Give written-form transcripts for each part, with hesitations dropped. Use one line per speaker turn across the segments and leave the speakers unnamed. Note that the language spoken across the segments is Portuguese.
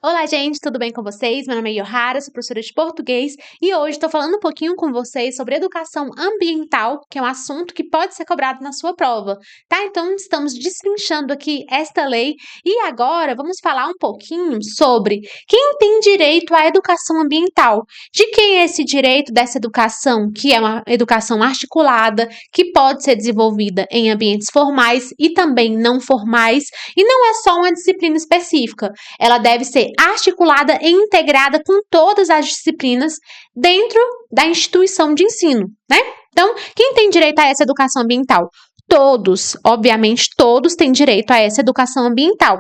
Olá, gente, tudo bem com vocês? Meu nome é Yohara, sou professora de português e hoje estou falando um pouquinho com vocês sobre educação ambiental, que é um assunto que pode ser cobrado na sua prova, tá? Então, estamos destrinchando aqui esta lei e agora vamos falar um pouquinho sobre quem tem direito à educação ambiental. De quem é esse direito dessa educação, que é uma educação articulada, que pode ser desenvolvida em ambientes formais e também não formais, e não é só uma disciplina específica, ela deve ser articulada e integrada com todas as disciplinas dentro da instituição de ensino, né? Então, quem tem direito a essa educação ambiental? Todos, obviamente, todos têm direito a essa educação ambiental.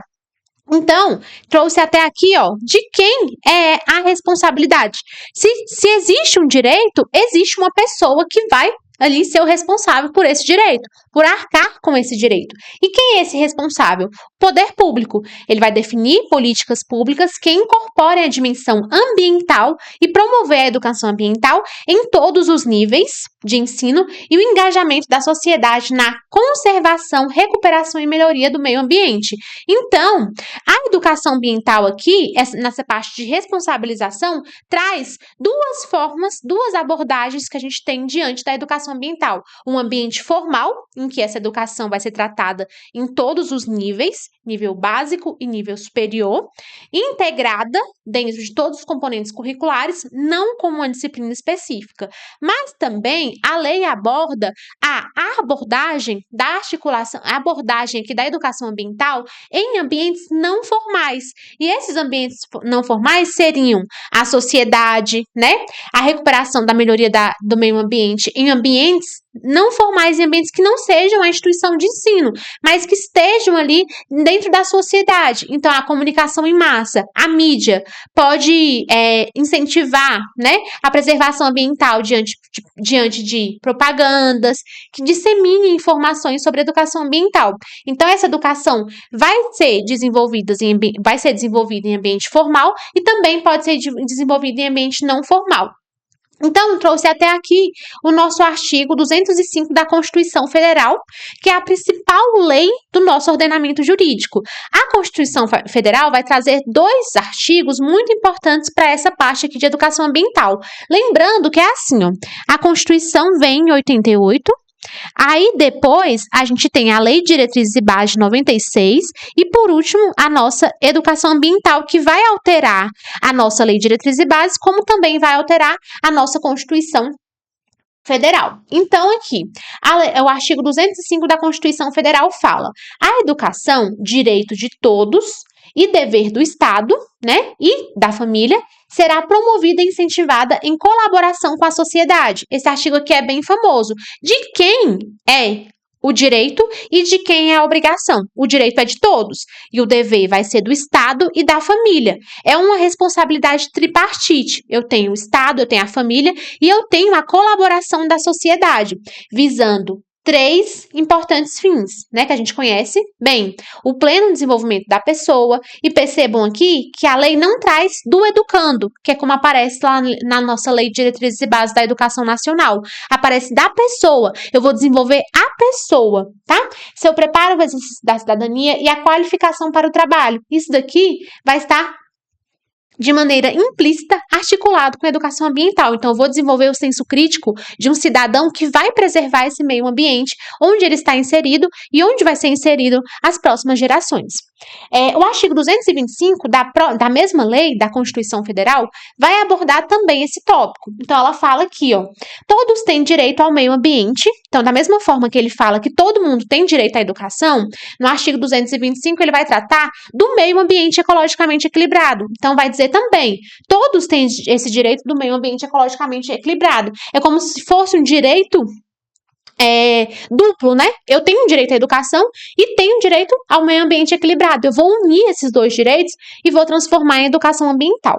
Então, trouxe até aqui, ó, de quem é a responsabilidade. Se existe um direito, existe uma pessoa que vai ali ser o responsável por esse direito, por arcar com esse direito. E quem é esse responsável? O poder público. Ele vai definir políticas públicas que incorporem a dimensão ambiental e promover a educação ambiental em todos os níveis de ensino e o engajamento da sociedade na conservação, recuperação e melhoria do meio ambiente. Então, a educação ambiental aqui, nessa parte de responsabilização, traz duas formas, duas abordagens que a gente tem diante da educação ambiental. Um ambiente formal, em que essa educação vai ser tratada em todos os níveis, nível básico e nível superior, integrada dentro de todos os componentes curriculares, não como uma disciplina específica, mas também a lei aborda a abordagem da articulação, a abordagem aqui da educação ambiental em ambientes não formais. E esses ambientes não formais seriam a sociedade, né? A recuperação da melhoria do meio ambiente em ambientes não formais, em ambientes que não sejam a instituição de ensino, mas que estejam ali dentro da sociedade. Então, a comunicação em massa, a mídia, pode incentivar, né, a preservação ambiental diante de propagandas que disseminem informações sobre educação ambiental. Então, essa educação vai ser desenvolvida em ambiente formal e também pode ser desenvolvida em ambiente não formal. Então, trouxe até aqui o nosso artigo 205 da Constituição Federal, que é a principal lei do nosso ordenamento jurídico. A Constituição Federal vai trazer dois artigos muito importantes para essa parte aqui de educação ambiental. Lembrando que é assim, ó, a Constituição vem em 88, aí depois a gente tem a Lei de Diretrizes e Bases de 96 e por último a nossa educação ambiental, que vai alterar a nossa Lei de Diretrizes e Bases, como também vai alterar a nossa Constituição Federal. Então aqui, o artigo 205 da Constituição Federal fala: a educação, direito de todos e dever do Estado, né, e da família, será promovida e incentivada em colaboração com a sociedade. Esse artigo aqui é bem famoso. De quem é o direito e de quem é a obrigação? O direito é de todos e o dever vai ser do Estado e da família. É uma responsabilidade tripartite. Eu tenho o Estado, eu tenho a família e eu tenho a colaboração da sociedade, visando três importantes fins, né, que a gente conhece bem: o pleno desenvolvimento da pessoa, e percebam aqui que a lei não traz do educando, que é como aparece lá na nossa Lei de Diretrizes e Bases da Educação Nacional, aparece da pessoa. Eu vou desenvolver a pessoa, tá? Seu preparo para o exercício da cidadania e a qualificação para o trabalho. Isso daqui vai estar de maneira implícita, articulado com a educação ambiental. Então, eu vou desenvolver o senso crítico de um cidadão que vai preservar esse meio ambiente, onde ele está inserido e onde vai ser inserido as próximas gerações. O artigo 225 da mesma lei, da Constituição Federal, vai abordar também esse tópico. Então, ela fala aqui, ó, todos têm direito ao meio ambiente. Então, da mesma forma que ele fala que todo mundo tem direito à educação, no artigo 225 ele vai tratar do meio ambiente ecologicamente equilibrado. Então, vai dizer também, todos têm esse direito do meio ambiente ecologicamente equilibrado. É como se fosse um direito duplo, né? Eu tenho direito à educação e tenho direito ao meio ambiente equilibrado. Eu vou unir esses dois direitos e vou transformar em educação ambiental.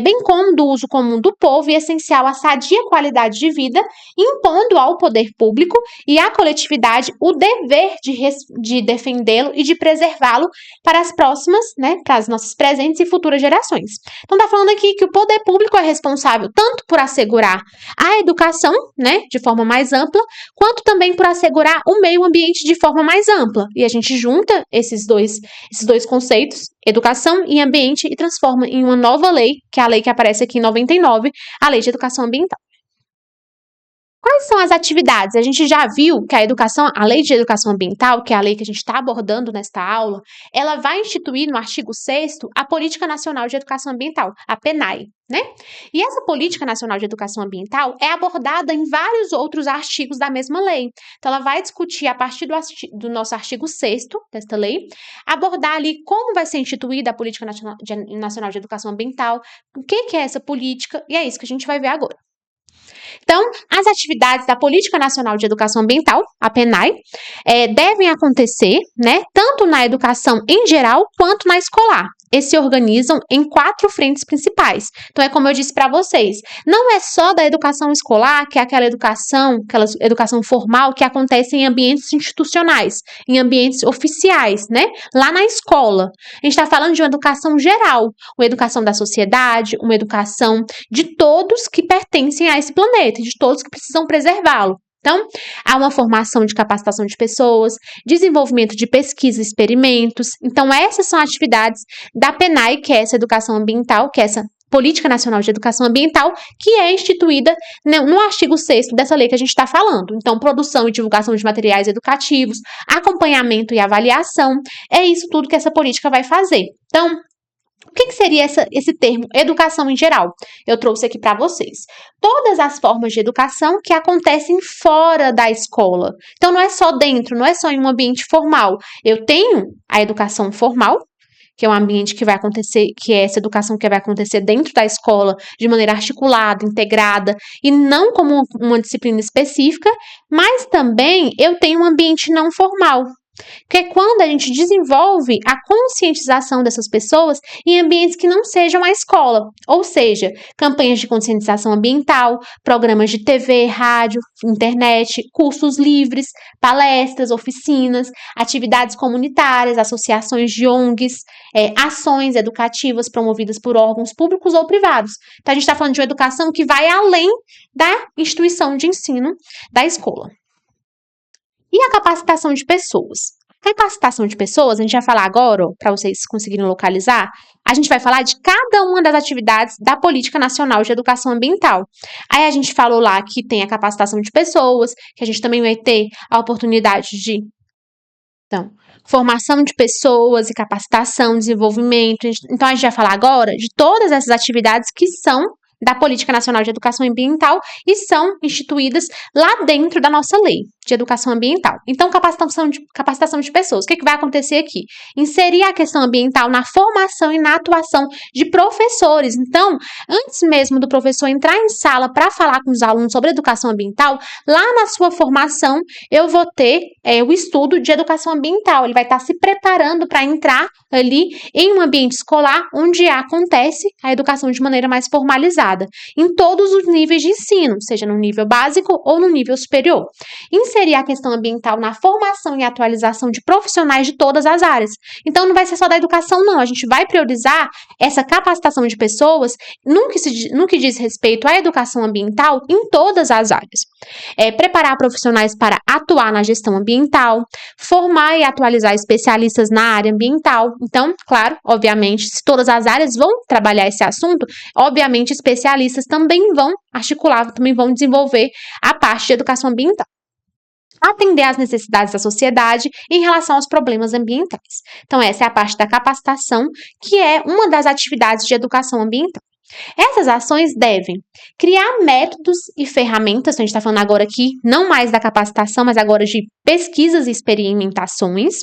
Bem como do uso comum do povo e essencial à sadia qualidade de vida, impondo ao poder público e à coletividade o dever de defendê-lo e de preservá-lo para as próximas, né, para as nossas presentes e futuras gerações. Então, tá falando aqui que o poder público é responsável tanto por assegurar a educação, né, de forma mais ampla, quanto também por assegurar o meio ambiente de forma mais ampla. E a gente junta esses dois conceitos Educação e Ambiente e transforma em uma nova lei, que é a lei que aparece aqui em 99, a Lei de Educação Ambiental. Quais são as atividades? A gente já viu que a Lei de Educação Ambiental, que é a lei que a gente está abordando nesta aula, ela vai instituir no artigo 6º a Política Nacional de Educação Ambiental, a PNAE, né? E essa Política Nacional de Educação Ambiental é abordada em vários outros artigos da mesma lei. Então, ela vai discutir, a partir do nosso artigo 6º desta lei, abordar ali como vai ser instituída a Política Nacional de Educação Ambiental, o que é essa política, e é isso que a gente vai ver agora. Então, as atividades da Política Nacional de Educação Ambiental, a PNAE, devem acontecer, né, tanto na educação em geral quanto na escolar. Eles se organizam em 4 frentes principais. Então, é como eu disse para vocês, não é só da educação escolar, que é aquela educação formal que acontece em ambientes institucionais, em ambientes oficiais, né? Lá na escola. A gente está falando de uma educação geral, uma educação da sociedade, uma educação de todos que pertencem a esse planeta, de todos que precisam preservá-lo. Então, há uma formação de capacitação de pessoas, desenvolvimento de pesquisa e experimentos. Então, essas são atividades da PNAE, que é essa educação ambiental, que é essa Política Nacional de Educação Ambiental, que é instituída no artigo 6º dessa lei que a gente está falando. Então, produção e divulgação de materiais educativos, acompanhamento e avaliação, é isso tudo que essa política vai fazer. Então, o que seria esse termo educação em geral? Eu trouxe aqui para vocês. Todas as formas de educação que acontecem fora da escola. Então, não é só dentro, não é só em um ambiente formal. Eu tenho a educação formal, que é um ambiente que vai acontecer, que é essa educação que vai acontecer dentro da escola, de maneira articulada, integrada, e não como uma disciplina específica, mas também eu tenho um ambiente não formal, que é quando a gente desenvolve a conscientização dessas pessoas em ambientes que não sejam a escola, ou seja, campanhas de conscientização ambiental, programas de TV, rádio, internet, cursos livres, palestras, oficinas, atividades comunitárias, associações de ONGs, ações educativas promovidas por órgãos públicos ou privados. Então, a gente está falando de uma educação que vai além da instituição de ensino da escola. E a capacitação de pessoas? A capacitação de pessoas, a gente vai falar agora, para vocês conseguirem localizar, a gente vai falar de cada uma das atividades da Política Nacional de Educação Ambiental. Aí a gente falou lá que tem a capacitação de pessoas, que a gente também vai ter a oportunidade de formação de pessoas e capacitação, desenvolvimento. Então, a gente vai falar agora de todas essas atividades que são da Política Nacional de Educação Ambiental e são instituídas lá dentro da nossa lei de educação ambiental. Então, capacitação de pessoas. O que vai acontecer aqui? Inserir a questão ambiental na formação e na atuação de professores. Então, antes mesmo do professor entrar em sala para falar com os alunos sobre educação ambiental, lá na sua formação, eu vou ter o estudo de educação ambiental. Ele vai estar se preparando para entrar ali em um ambiente escolar onde acontece a educação de maneira mais formalizada, em todos os níveis de ensino, seja no nível básico ou no nível superior. Inserir a questão ambiental na formação e atualização de profissionais de todas as áreas. Então, não vai ser só da educação, não. A gente vai priorizar essa capacitação de pessoas no que diz respeito à educação ambiental em todas as áreas. Preparar profissionais para atuar na gestão ambiental, formar e atualizar especialistas na área ambiental. Então, claro, obviamente, se todas as áreas vão trabalhar esse assunto, obviamente, especialistas também vão articular, também vão desenvolver a parte de educação ambiental. Atender às necessidades da sociedade em relação aos problemas ambientais. Então, essa é a parte da capacitação, que é uma das atividades de educação ambiental. Essas ações devem criar métodos e ferramentas, então a gente está falando agora aqui não mais da capacitação, mas agora de pesquisas e experimentações.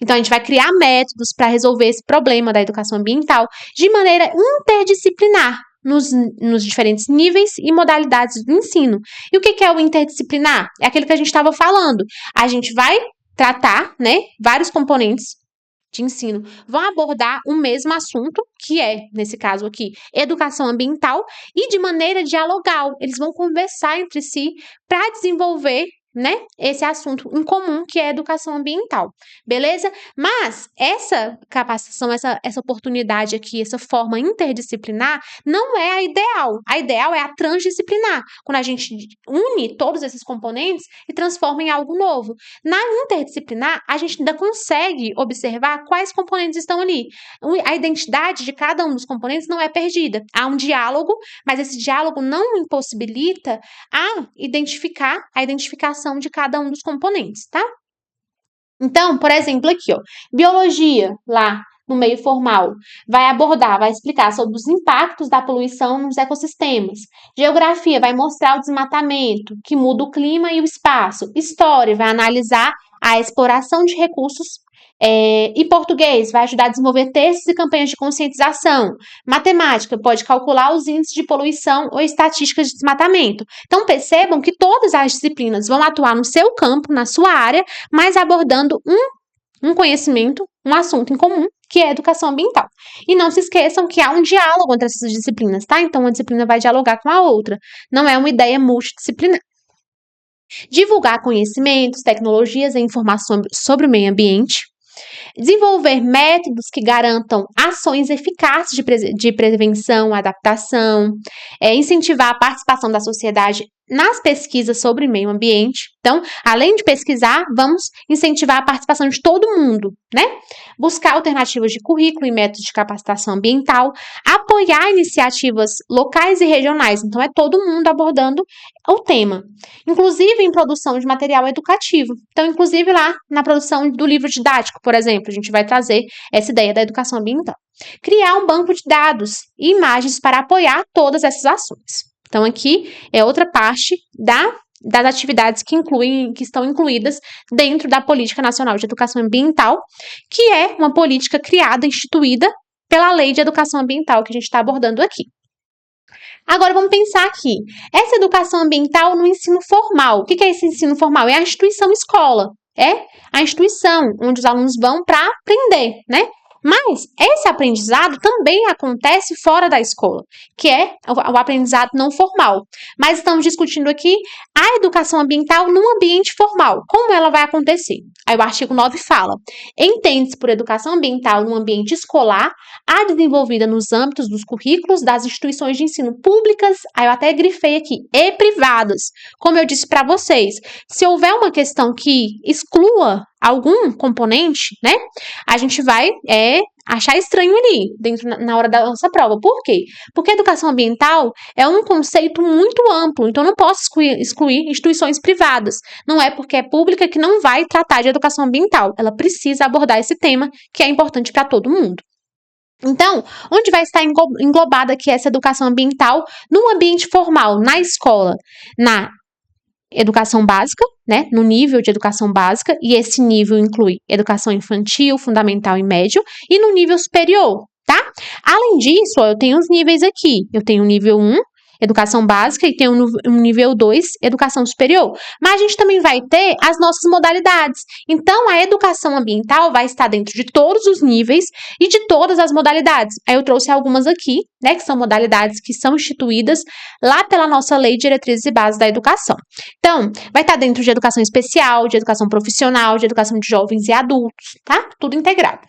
Então, a gente vai criar métodos para resolver esse problema da educação ambiental de maneira interdisciplinar, nos diferentes níveis e modalidades do ensino. E o que é o interdisciplinar? É aquilo que a gente estava falando. A gente vai tratar, né, vários componentes de ensino vão abordar o mesmo assunto, que é, nesse caso aqui, educação ambiental, e de maneira dialogal. Eles vão conversar entre si para desenvolver, né, esse assunto em comum que é a educação ambiental, beleza? Mas essa capacitação, essa oportunidade aqui, essa forma interdisciplinar, não é a ideal. A ideal é a transdisciplinar, quando a gente une todos esses componentes e transforma em algo novo. Na interdisciplinar, a gente ainda consegue observar quais componentes estão ali. A identidade de cada um dos componentes não é perdida. Há um diálogo, mas esse diálogo não impossibilita a identificação de cada um dos componentes, tá? Então, por exemplo, aqui, ó, biologia, lá no meio formal, vai explicar sobre os impactos da poluição nos ecossistemas. Geografia vai mostrar o desmatamento, que muda o clima e o espaço. História vai analisar a exploração de recursos. E português vai ajudar a desenvolver textos e campanhas de conscientização. Matemática pode calcular os índices de poluição ou estatísticas de desmatamento. Então, percebam que todas as disciplinas vão atuar no seu campo, na sua área, mas abordando um conhecimento, um assunto em comum, que é a educação ambiental. E não se esqueçam que há um diálogo entre essas disciplinas, tá? Então, uma disciplina vai dialogar com a outra. Não é uma ideia multidisciplinar. Divulgar conhecimentos, tecnologias e informações sobre o meio ambiente. Desenvolver métodos que garantam ações eficazes de prevenção, adaptação, incentivar a participação da sociedade nas pesquisas sobre meio ambiente. Então, além de pesquisar, vamos incentivar a participação de todo mundo, né? Buscar alternativas de currículo e métodos de capacitação ambiental, apoiar iniciativas locais e regionais. Então, é todo mundo abordando o tema, inclusive em produção de material educativo. Então, inclusive lá na produção do livro didático, por exemplo, a gente vai trazer essa ideia da educação ambiental. Criar um banco de dados e imagens para apoiar todas essas ações. Então, aqui é outra parte das atividades que estão incluídas dentro da Política Nacional de Educação Ambiental, que é uma política criada, instituída pela Lei de Educação Ambiental que a gente está abordando aqui. Agora, vamos pensar aqui. Essa educação ambiental no ensino formal. O que é esse ensino formal? É a instituição escola. É a instituição onde os alunos vão para aprender, né? Mas esse aprendizado também acontece fora da escola, que é o aprendizado não formal. Mas estamos discutindo aqui a educação ambiental num ambiente formal. Como ela vai acontecer? Aí o artigo 9 fala: entende-se por educação ambiental num ambiente escolar, a desenvolvida nos âmbitos dos currículos das instituições de ensino públicas, aí eu até grifei aqui, e privadas. Como eu disse para vocês, se houver uma questão que exclua algum componente, né, a gente vai achar estranho ali, na hora da nossa prova. Por quê? Porque a educação ambiental é um conceito muito amplo, então não posso excluir instituições privadas. Não é porque é pública que não vai tratar de educação ambiental. Ela precisa abordar esse tema que é importante para todo mundo. Então, onde vai estar englobada aqui essa educação ambiental no ambiente formal, na escola? Na educação básica, né, no nível de educação básica, e esse nível inclui educação infantil, fundamental e médio, e no nível superior, tá? Além disso, ó, eu tenho os níveis aqui. Eu tenho o nível 1, educação básica, e tenho um nível 2, educação superior. Mas a gente também vai ter as nossas modalidades. Então, a educação ambiental vai estar dentro de todos os níveis e de todas as modalidades. Aí eu trouxe algumas aqui, né, que são modalidades que são instituídas lá pela nossa Lei de Diretrizes e Bases da Educação. Então, vai estar dentro de educação especial, de educação profissional, de educação de jovens e adultos, tá? Tudo integrado.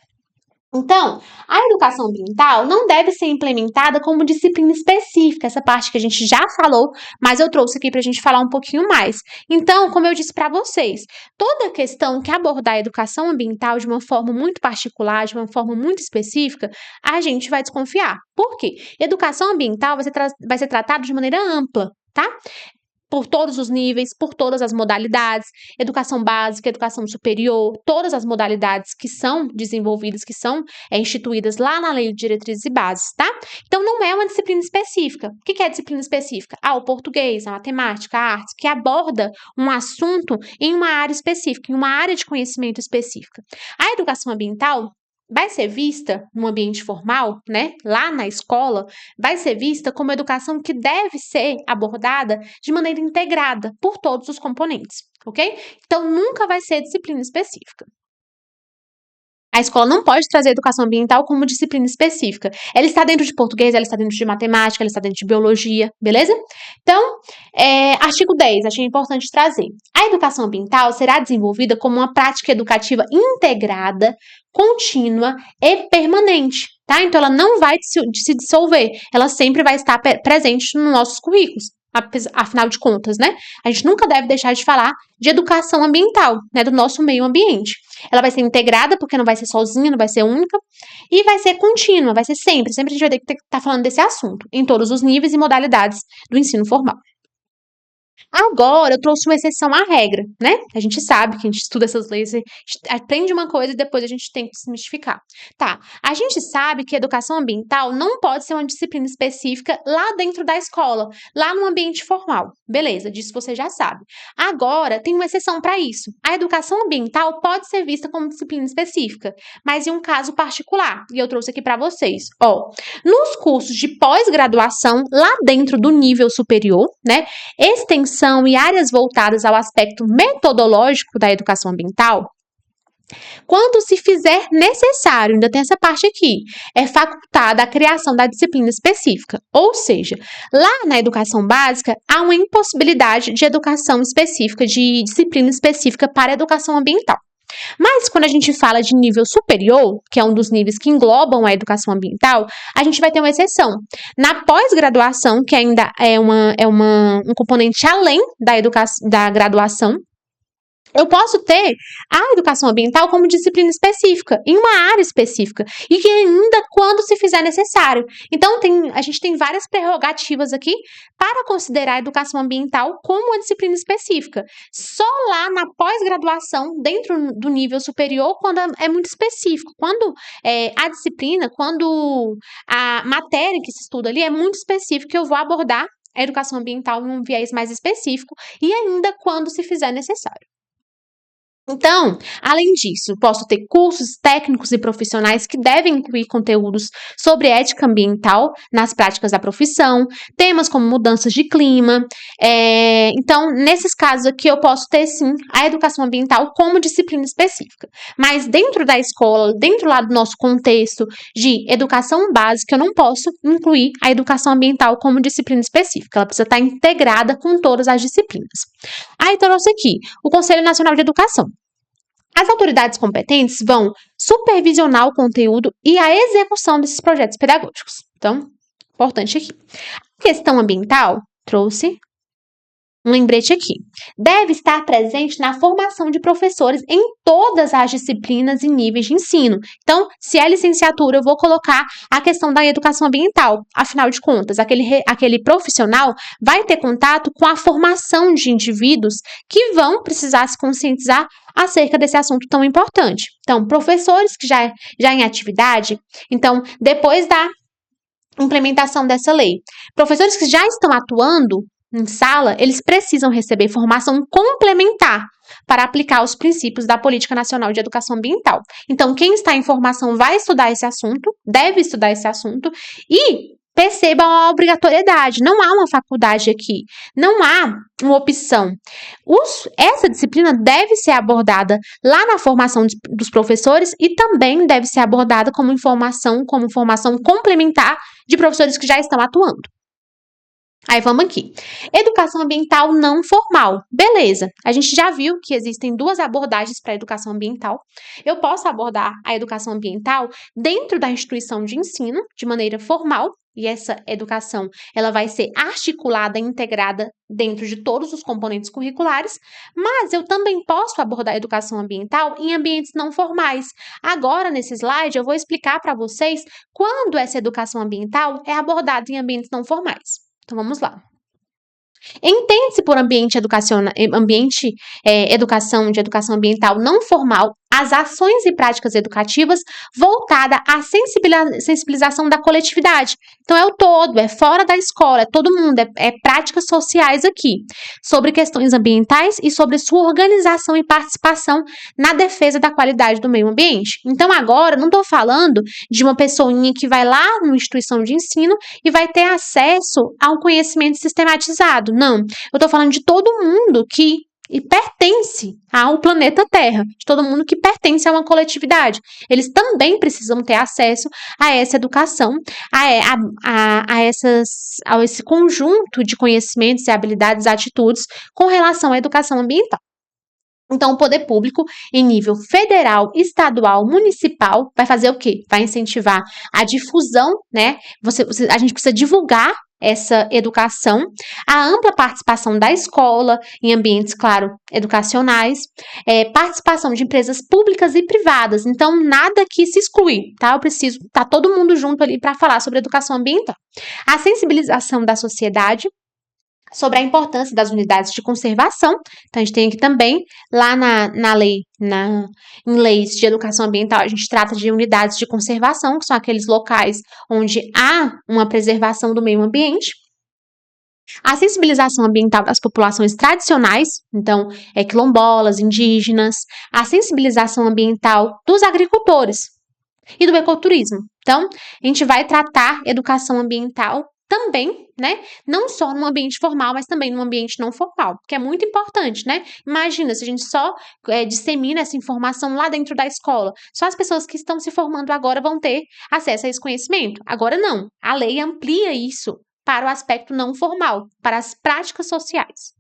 Então, a educação ambiental não deve ser implementada como disciplina específica, essa parte que a gente já falou, mas eu trouxe aqui para a gente falar um pouquinho mais. Então, como eu disse para vocês, toda questão que abordar a educação ambiental de uma forma muito particular, de uma forma muito específica, a gente vai desconfiar. Por quê? Educação ambiental vai ser tratada de maneira ampla, tá? Por todos os níveis, por todas as modalidades, educação básica, educação superior, todas as modalidades que são desenvolvidas, que são instituídas lá na Lei de Diretrizes e Bases, tá? Então, não é uma disciplina específica. O que é disciplina específica? O português, a matemática, a arte, que aborda um assunto em uma área específica, em uma área de conhecimento específica. A educação ambiental vai ser vista no ambiente formal, né, lá na escola, vai ser vista como educação que deve ser abordada de maneira integrada por todos os componentes, ok? Então, nunca vai ser disciplina específica. A escola não pode trazer educação ambiental como disciplina específica. Ela está dentro de português, ela está dentro de matemática, ela está dentro de biologia, beleza? Então, artigo 10, achei importante trazer. A educação ambiental será desenvolvida como uma prática educativa integrada, contínua e permanente, tá? Então, ela não vai se dissolver, ela sempre vai estar presente nos nossos currículos. Afinal de contas, né? A gente nunca deve deixar de falar de educação ambiental, né? Do nosso meio ambiente. Ela vai ser integrada, porque não vai ser sozinha, não vai ser única, e vai ser contínua, vai ser sempre. Sempre a gente vai ter que estar falando desse assunto, em todos os níveis e modalidades do ensino formal. Agora, eu trouxe uma exceção à regra, né? A gente sabe que a gente estuda essas leis, a gente aprende uma coisa e depois a gente tem que desmistificar. Tá, a gente sabe que a educação ambiental não pode ser uma disciplina específica lá dentro da escola, lá no ambiente formal. Beleza, disso você já sabe. Agora, tem uma exceção para isso. A educação ambiental pode ser vista como disciplina específica, mas em um caso particular, e eu trouxe aqui para vocês. Ó, nos cursos de pós-graduação, lá dentro do nível superior, né? Extensão e áreas voltadas ao aspecto metodológico da educação ambiental, quando se fizer necessário, ainda tem essa parte aqui, é facultada a criação da disciplina específica. Ou seja, lá na educação básica, há uma impossibilidade de educação específica, de disciplina específica para a educação ambiental. Mas quando a gente fala de nível superior, que é um dos níveis que englobam a educação ambiental, a gente vai ter uma exceção. Na pós-graduação, que ainda é um componente além da graduação, eu posso ter a educação ambiental como disciplina específica, em uma área específica, e que ainda quando se fizer necessário. Então, a gente tem várias prerrogativas aqui para considerar a educação ambiental como uma disciplina específica. Só lá na pós-graduação, dentro do nível superior, quando é muito específico. Quando a disciplina, quando a matéria que se estuda ali é muito específica, eu vou abordar a educação ambiental em um viés mais específico, e ainda quando se fizer necessário. Então, além disso, posso ter cursos técnicos e profissionais que devem incluir conteúdos sobre ética ambiental nas práticas da profissão, temas como mudanças de clima. Então, nesses casos aqui, eu posso ter, sim, a educação ambiental como disciplina específica. Mas dentro da escola, dentro lá do nosso contexto de educação básica, eu não posso incluir a educação ambiental como disciplina específica. Ela precisa estar integrada com todas as disciplinas. Aí, trouxe aqui o Conselho Nacional de Educação. As autoridades competentes vão supervisionar o conteúdo e a execução desses projetos pedagógicos. Então, importante aqui. A questão ambiental, trouxe um lembrete aqui. Deve estar presente na formação de professores em todas as disciplinas e níveis de ensino. Então, se é licenciatura, eu vou colocar a questão da educação ambiental. Afinal de contas, aquele profissional vai ter contato com a formação de indivíduos que vão precisar se conscientizar acerca desse assunto tão importante. Então, professores que já em atividade, então, depois da implementação dessa lei, professores que já estão atuando em sala, eles precisam receber formação complementar para aplicar os princípios da Política Nacional de Educação Ambiental. Então, quem está em formação vai estudar esse assunto, deve estudar esse assunto, e percebam a obrigatoriedade. Não há uma faculdade aqui, não há uma opção. Essa disciplina deve ser abordada lá na formação dos professores e também deve ser abordada como formação complementar de professores que já estão atuando. Aí vamos aqui. Educação ambiental não formal. Beleza. A gente já viu que existem duas abordagens para a educação ambiental. Eu posso abordar a educação ambiental dentro da instituição de ensino, de maneira formal, e essa educação ela vai ser articulada e integrada dentro de todos os componentes curriculares, mas eu também posso abordar a educação ambiental em ambientes não formais. Agora, nesse slide, eu vou explicar para vocês quando essa educação ambiental é abordada em ambientes não formais. Então, vamos lá. Entende-se por educação de educação ambiental não formal as ações e práticas educativas voltadas à sensibilização da coletividade. Então, é o todo, é fora da escola, é todo mundo, é práticas sociais aqui, sobre questões ambientais e sobre sua organização e participação na defesa da qualidade do meio ambiente. Então, agora, não estou falando de uma pessoinha que vai lá numa instituição de ensino e vai ter acesso a um conhecimento sistematizado. Não, eu estou falando de todo mundo que e pertence ao planeta Terra, de todo mundo que pertence a uma coletividade. Eles também precisam ter acesso a essa educação, a esse conjunto de conhecimentos e habilidades, atitudes com relação à educação ambiental. Então, o poder público, em nível federal, estadual, municipal, vai fazer o quê? Vai incentivar a difusão, né? A gente precisa divulgar essa educação, a ampla participação da escola em ambientes, claro, educacionais, participação de empresas públicas e privadas. Então, nada aqui se exclui, tá? Eu preciso estar todo mundo junto ali para falar sobre educação ambiental. A sensibilização da sociedade sobre a importância das unidades de conservação. Então, a gente tem aqui também, lá na lei, em leis de educação ambiental, a gente trata de unidades de conservação, que são aqueles locais onde há uma preservação do meio ambiente. A sensibilização ambiental das populações tradicionais, então, quilombolas, indígenas. A sensibilização ambiental dos agricultores e do ecoturismo. Então, a gente vai tratar educação ambiental também, né? Não só no ambiente formal, mas também no ambiente não formal, que é muito importante, né? Imagina se a gente só dissemina essa informação lá dentro da escola. Só as pessoas que estão se formando agora vão ter acesso a esse conhecimento. Agora não. A lei amplia isso para o aspecto não formal, para as práticas sociais.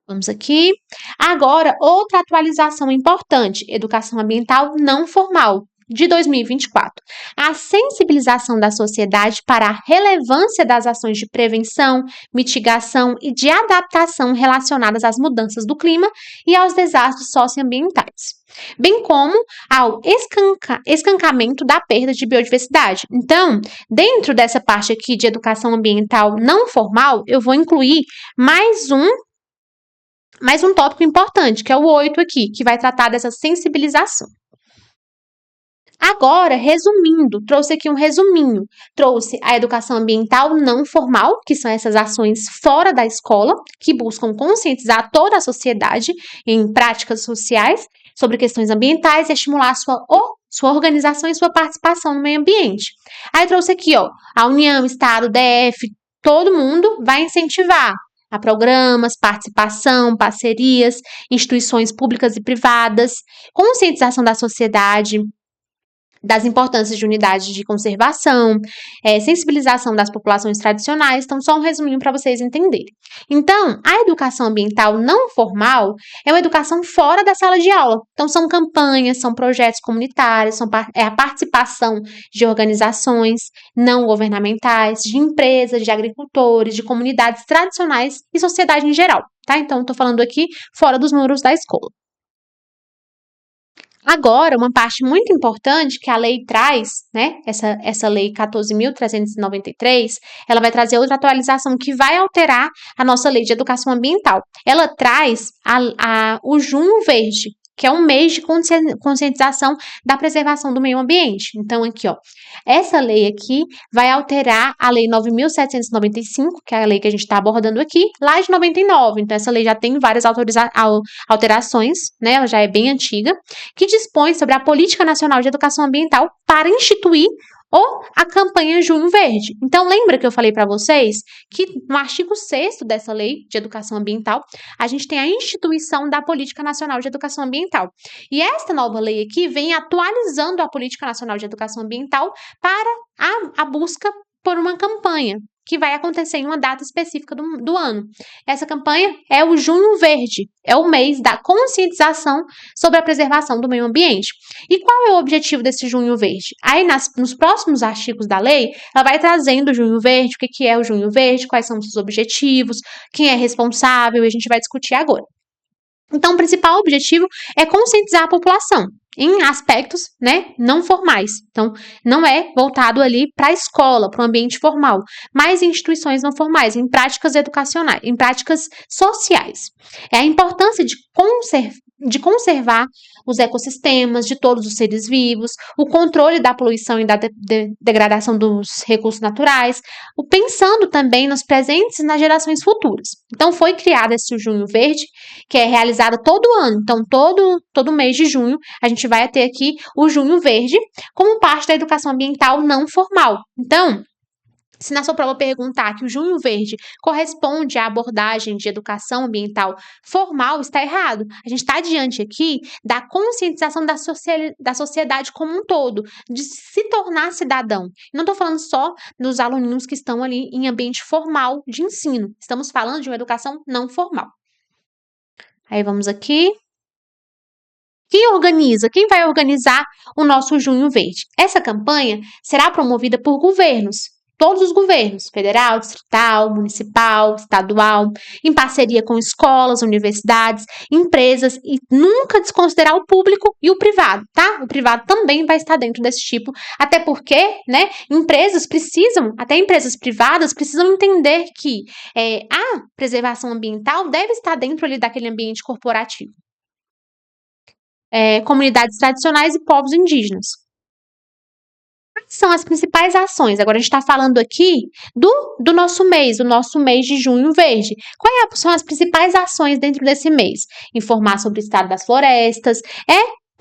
Vamos aqui. Agora, outra atualização importante: educação ambiental não formal, de 2024. A sensibilização da sociedade para a relevância das ações de prevenção, mitigação e de adaptação relacionadas às mudanças do clima e aos desastres socioambientais, bem como ao escancamento da perda de biodiversidade. Então, dentro dessa parte aqui de educação ambiental não formal, eu vou incluir mais um tópico importante, que é o 8 aqui, que vai tratar dessa sensibilização. Agora, resumindo, trouxe aqui um resuminho. Trouxe a educação ambiental não formal, que são essas ações fora da escola, que buscam conscientizar toda a sociedade em práticas sociais sobre questões ambientais e estimular sua organização e sua participação no meio ambiente. Aí trouxe aqui, ó, a União, Estado, DF, todo mundo vai incentivar a programas, participação, parcerias, instituições públicas e privadas, conscientização da sociedade, das importâncias de unidades de conservação, sensibilização das populações tradicionais. Então, só um resuminho para vocês entenderem. Então, a educação ambiental não formal é uma educação fora da sala de aula. Então, são campanhas, são projetos comunitários, é a participação de organizações não governamentais, de empresas, de agricultores, de comunidades tradicionais e sociedade em geral, tá? Então, estou falando aqui fora dos muros da escola. Agora, uma parte muito importante que a lei traz, né? Essa lei 14.393, ela vai trazer outra atualização que vai alterar a nossa lei de educação ambiental. Ela traz o Junho Verde, que é um mês de conscientização da preservação do meio ambiente. Então, aqui, ó, essa lei aqui vai alterar a Lei 9.795, que é a lei que a gente está abordando aqui, lá de 99. Então, essa lei já tem várias alterações, né? Ela já é bem antiga, que dispõe sobre a Política Nacional de Educação Ambiental para instituir a campanha Junho Verde. Então, lembra que eu falei para vocês que no artigo 6º dessa lei de educação ambiental, a gente tem a instituição da Política Nacional de Educação Ambiental. E esta nova lei aqui vem atualizando a Política Nacional de Educação Ambiental para a busca por uma campanha que vai acontecer em uma data específica do ano. Essa campanha é o Junho Verde, é o mês da conscientização sobre a preservação do meio ambiente. E qual é o objetivo desse Junho Verde? Aí, nos próximos artigos da lei, ela vai trazendo o Junho Verde, o que é o Junho Verde, quais são os seus objetivos, quem é responsável, e a gente vai discutir agora. Então, o principal objetivo é conscientizar a população em aspectos, né, não formais. Então, não é voltado ali para a escola, para o ambiente formal, mas em instituições não formais, em práticas educacionais, em práticas sociais. É a importância de conservar os ecossistemas de todos os seres vivos, o controle da poluição e da degradação dos recursos naturais, pensando também nos presentes e nas gerações futuras. Então, foi criado esse Junho Verde, que é realizado todo ano. Então, todo mês de junho, a gente vai ter aqui o Junho Verde como parte da educação ambiental não formal. Então, Se na sua prova perguntar que o Junho Verde corresponde à abordagem de educação ambiental formal, está errado. A gente está diante aqui da conscientização da sociedade como um todo, de se tornar cidadão. Não estou falando só dos aluninhos que estão ali em ambiente formal de ensino. Estamos falando de uma educação não formal. Aí vamos aqui. Quem vai organizar o nosso Junho Verde? Essa campanha será promovida por governos, todos os governos, federal, distrital, municipal, estadual, em parceria com escolas, universidades, empresas e nunca desconsiderar o público e o privado, tá? O privado também vai estar dentro desse tipo, até porque, né, até empresas privadas precisam entender que a preservação ambiental deve estar dentro ali daquele ambiente corporativo. Comunidades tradicionais e povos indígenas. Quais são as principais ações? Agora a gente está falando aqui do nosso mês de Junho Verde. Quais são as principais ações dentro desse mês? Informar sobre o estado das florestas,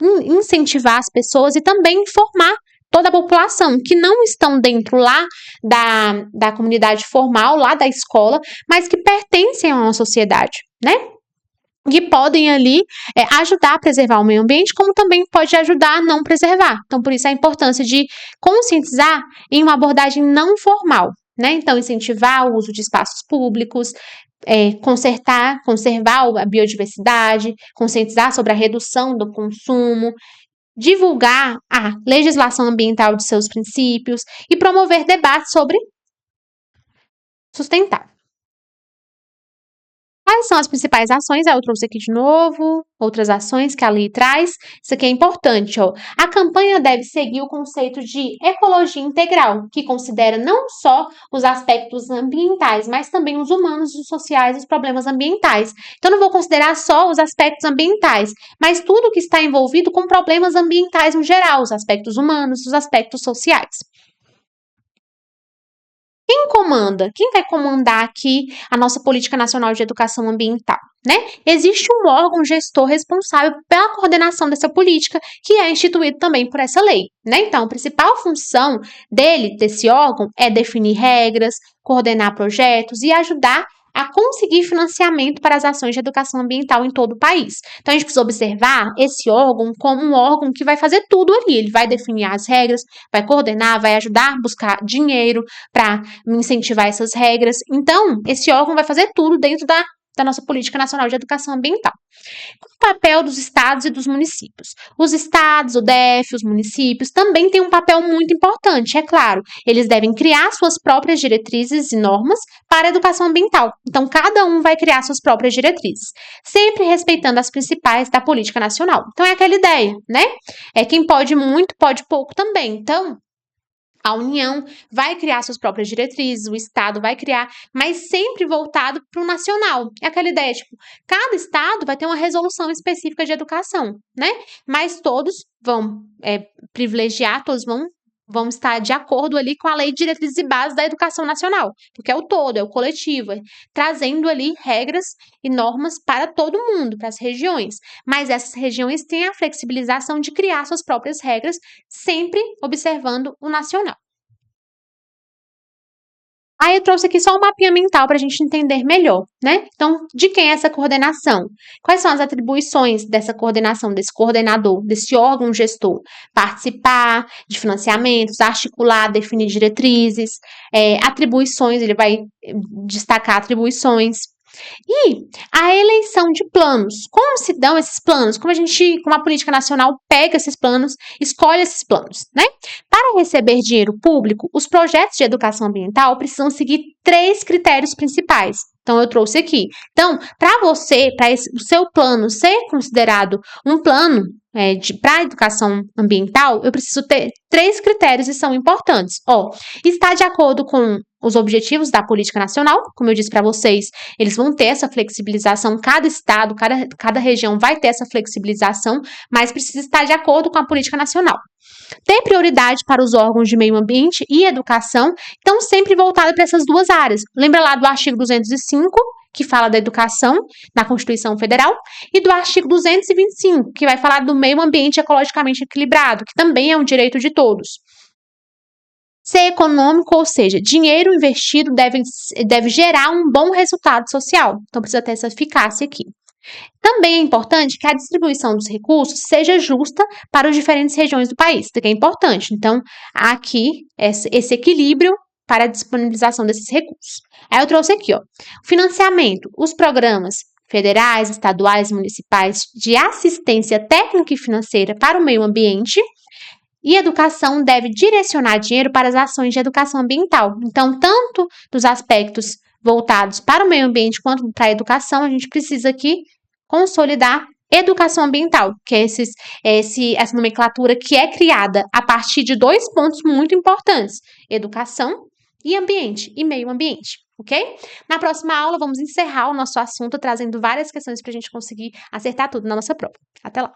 incentivar as pessoas e também informar toda a população que não estão dentro lá da comunidade formal, lá da escola, mas que pertencem a uma sociedade, né? Que podem ali ajudar a preservar o meio ambiente, como também pode ajudar a não preservar. Então, por isso a importância de conscientizar em uma abordagem não formal, né? Então, incentivar o uso de espaços públicos, conservar a biodiversidade, conscientizar sobre a redução do consumo, divulgar a legislação ambiental de seus princípios e promover debates sobre sustentável. Quais são as principais ações? Eu trouxe aqui de novo outras ações que a lei traz. Isso aqui é importante, ó. A campanha deve seguir o conceito de ecologia integral, que considera não só os aspectos ambientais, mas também os humanos, os sociais e os problemas ambientais. Então, não vou considerar só os aspectos ambientais, mas tudo que está envolvido com problemas ambientais no geral, os aspectos humanos, os aspectos sociais. Quem comanda? Quem vai comandar aqui a nossa Política Nacional de Educação Ambiental, né? Existe um órgão gestor responsável pela coordenação dessa política, que é instituído também por essa lei, né? Então, a principal função desse órgão, é definir regras, coordenar projetos e ajudar a conseguir financiamento para as ações de educação ambiental em todo o país. Então, a gente precisa observar esse órgão como um órgão que vai fazer tudo ali. Ele vai definir as regras, vai coordenar, vai ajudar a buscar dinheiro para incentivar essas regras. Então, esse órgão vai fazer tudo dentro da nossa Política Nacional de Educação Ambiental. Qual o papel dos estados e dos municípios? Os estados, o DF, os municípios também têm um papel muito importante, é claro. Eles devem criar suas próprias diretrizes e normas para a educação ambiental. Então, cada um vai criar suas próprias diretrizes, sempre respeitando as principais da política nacional. Então, é aquela ideia, né? Quem pode muito, pode pouco também. Então, a União vai criar suas próprias diretrizes, o Estado vai criar, mas sempre voltado para o nacional. É aquela ideia, tipo, cada Estado vai ter uma resolução específica de educação, né? Mas todos vão privilegiar, todos vão estar de acordo ali com a Lei de Diretrizes e Bases da Educação Nacional, porque é o todo, é o coletivo, trazendo ali regras e normas para todo mundo, para as regiões. Mas essas regiões têm a flexibilização de criar suas próprias regras, sempre observando o nacional. Aí eu trouxe aqui só um mapinha mental para a gente entender melhor, né? Então, de quem é essa coordenação? Quais são as atribuições dessa coordenação, desse coordenador, desse órgão gestor? Participar de financiamentos, articular, definir diretrizes, atribuições, ele vai destacar atribuições. E a eleição de planos. Como se dão esses planos? Como a política nacional pega esses planos, escolhe esses planos, né? Para receber dinheiro público, os projetos de educação ambiental precisam seguir 3 critérios principais. Então, eu trouxe aqui. Então, para o seu plano ser considerado um plano para a educação ambiental, eu preciso ter 3 critérios e são importantes. Está de acordo com os objetivos da política nacional, como eu disse para vocês, eles vão ter essa flexibilização, cada estado, cada região vai ter essa flexibilização, mas precisa estar de acordo com a política nacional. Ter prioridade para os órgãos de meio ambiente e educação, então sempre voltado para essas 2 áreas. Lembra lá do artigo 205, que fala da educação, na Constituição Federal, e do artigo 225, que vai falar do meio ambiente ecologicamente equilibrado, que também é um direito de todos. ser econômico, ou seja, dinheiro investido deve gerar um bom resultado social. Então, precisa ter essa eficácia aqui. Também é importante que a distribuição dos recursos seja justa para as diferentes regiões do país. Isso aqui é importante. Então, há aqui esse equilíbrio para a disponibilização desses recursos. Aí eu trouxe aqui, ó, financiamento, os programas federais, estaduais, municipais de assistência técnica e financeira para o meio ambiente. E educação deve direcionar dinheiro para as ações de educação ambiental. Então, tanto dos aspectos voltados para o meio ambiente quanto para a educação, a gente precisa aqui consolidar educação ambiental, que é essa nomenclatura que é criada a partir de 2 pontos muito importantes: educação e ambiente, e meio ambiente, ok? Na próxima aula, vamos encerrar o nosso assunto trazendo várias questões para a gente conseguir acertar tudo na nossa prova. Até lá!